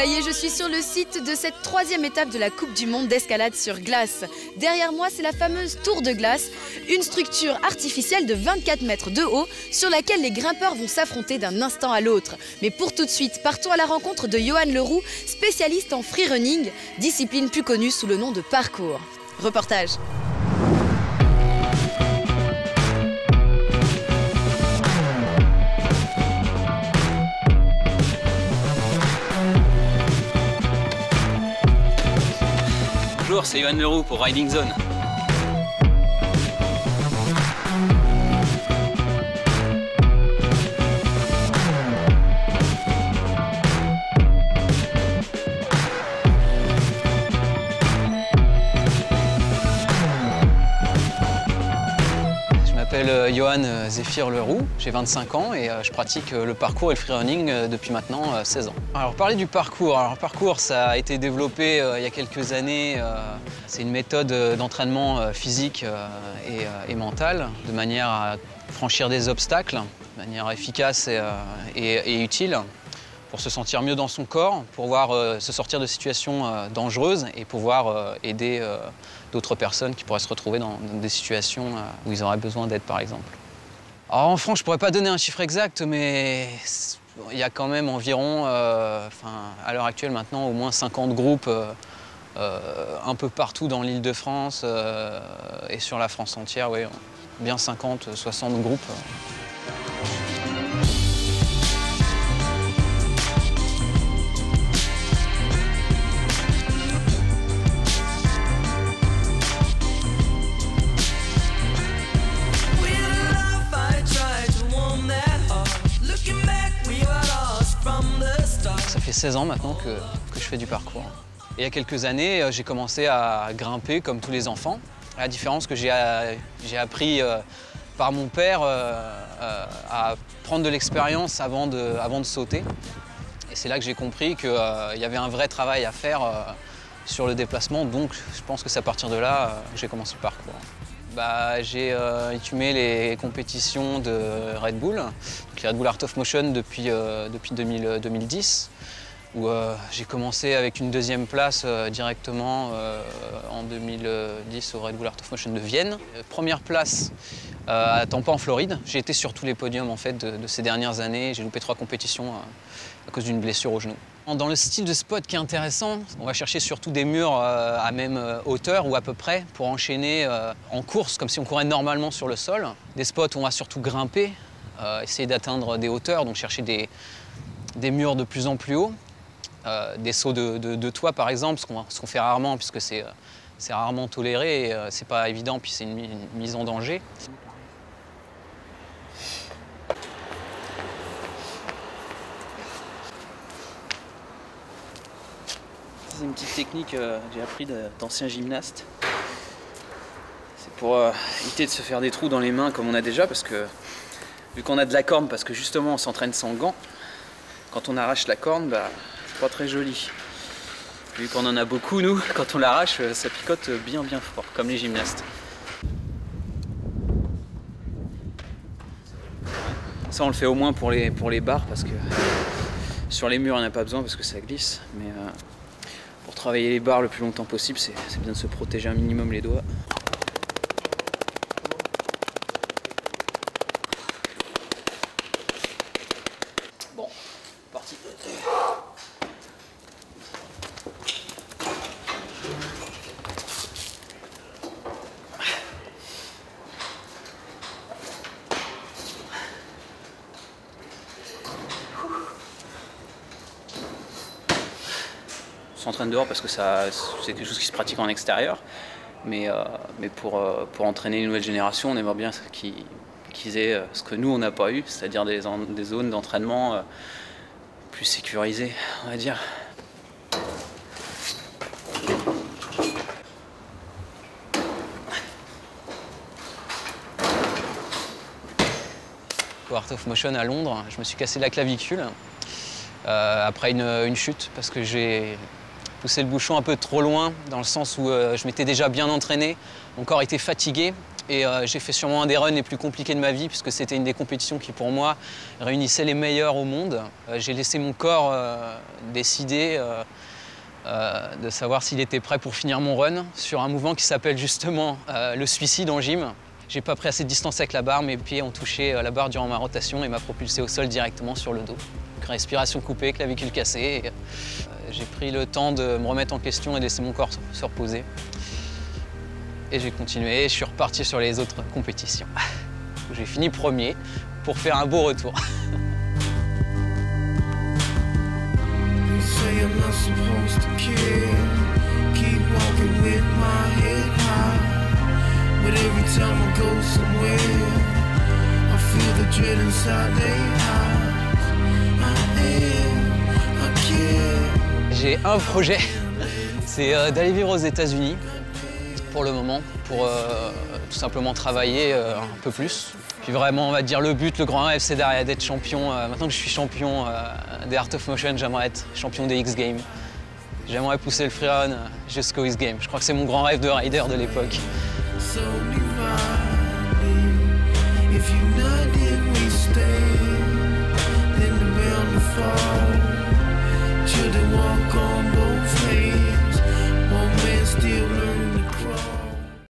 Ça y est, je suis sur le site de cette troisième étape de la Coupe du Monde d'escalade sur glace. Derrière moi, c'est la fameuse tour de glace, une structure artificielle de 24 mètres de haut sur laquelle les grimpeurs vont s'affronter d'un instant à l'autre. Mais pour tout de suite, partons à la rencontre de Johan Leroux, spécialiste en freerunning, discipline plus connue sous le nom de parcours. Reportage. Bonjour, c'est Johan Leroux pour Riding Zone. Je m'appelle Johan Zéphir Leroux, j'ai 25 ans et je pratique le parcours et le freerunning depuis maintenant 16 ans. Alors parler du parcours, ça a été développé il y a quelques années. C'est une méthode d'entraînement physique et mentale de manière à franchir des obstacles de manière efficace et utile pour se sentir mieux dans son corps, pour pouvoir se sortir de situations dangereuses et pouvoir aider d'autres personnes qui pourraient se retrouver dans des situations où ils auraient besoin d'aide, par exemple. Alors, en France, je ne pourrais pas donner un chiffre exact, mais il y a quand même environ, à l'heure actuelle maintenant, au moins 50 groupes un peu partout dans l'Île-de-France et sur la France entière, oui, bien 50, 60 groupes. Ça fait 16 ans maintenant que je fais du parcours. Et il y a quelques années, j'ai commencé à grimper comme tous les enfants. La différence que j'ai appris par mon père à prendre de l'expérience avant de sauter. Et c'est là que j'ai compris qu'il y avait un vrai travail à faire sur le déplacement. Donc je pense que c'est à partir de là que j'ai commencé le parcours. J'ai écumé les compétitions de Red Bull, donc les Red Bull Art of Motion depuis 2010, où j'ai commencé avec une deuxième place directement en 2010 au Red Bull Art of Motion de Vienne. Première place à Tampa en Floride. J'ai été sur tous les podiums en fait, de ces dernières années. J'ai loupé 3 compétitions à cause d'une blessure au genou. Dans le style de spot qui est intéressant, on va chercher surtout des murs à même hauteur ou à peu près pour enchaîner en course comme si on courait normalement sur le sol. Des spots où on va surtout grimper, essayer d'atteindre des hauteurs, donc chercher des murs de plus en plus hauts. Des sauts de toit par exemple, ce qu'on fait rarement puisque c'est rarement toléré et c'est pas évident puis c'est une mise en danger. C'est une petite technique que j'ai appris d'anciens gymnastes. C'est pour éviter de se faire des trous dans les mains comme on a déjà, parce que vu qu'on a de la corne, parce que justement on s'entraîne sans gants, quand on arrache la corne, c'est pas très joli. Vu qu'on en a beaucoup nous, quand on l'arrache, ça picote bien fort, comme les gymnastes. Ça on le fait au moins pour les barres, parce que sur les murs il n'y en a pas besoin parce que ça glisse. Mais pour travailler les barres le plus longtemps possible, c'est bien de se protéger un minimum les doigts. Bon, parti. On s'entraîne dehors parce que c'est quelque chose qui se pratique en extérieur, mais pour entraîner une nouvelle génération, on aimerait bien qu'ils aient ce que nous on n'a pas eu, c'est-à-dire des zones d'entraînement plus sécurisées, on va dire. Au Art of Motion à Londres, je me suis cassé la clavicule après une chute parce que j'ai poussé le bouchon un peu trop loin dans le sens où je m'étais déjà bien entraîné, mon corps était fatigué Et j'ai fait sûrement un des runs les plus compliqués de ma vie, puisque c'était une des compétitions qui, pour moi, réunissait les meilleurs au monde. J'ai laissé mon corps décider de savoir s'il était prêt pour finir mon run sur un mouvement qui s'appelle justement le suicide en gym. J'ai pas pris assez de distance avec la barre, mes pieds ont touché la barre durant ma rotation et m'a propulsé au sol directement sur le dos. Donc, respiration coupée, clavicule cassée. J'ai pris le temps de me remettre en question et de laisser mon corps se reposer. Et j'ai continué, je suis reparti sur les autres compétitions. J'ai fini premier pour faire un beau retour. J'ai un projet, c'est d'aller vivre aux États-Unis. Pour le moment, pour tout simplement travailler un peu plus. Puis vraiment, on va dire, le but, le grand rêve, c'est d'être champion. Maintenant que je suis champion des Art of Motion, j'aimerais être champion des X Games. J'aimerais pousser le freerun jusqu'aux X Games. Je crois que c'est mon grand rêve de rider de l'époque. Fall.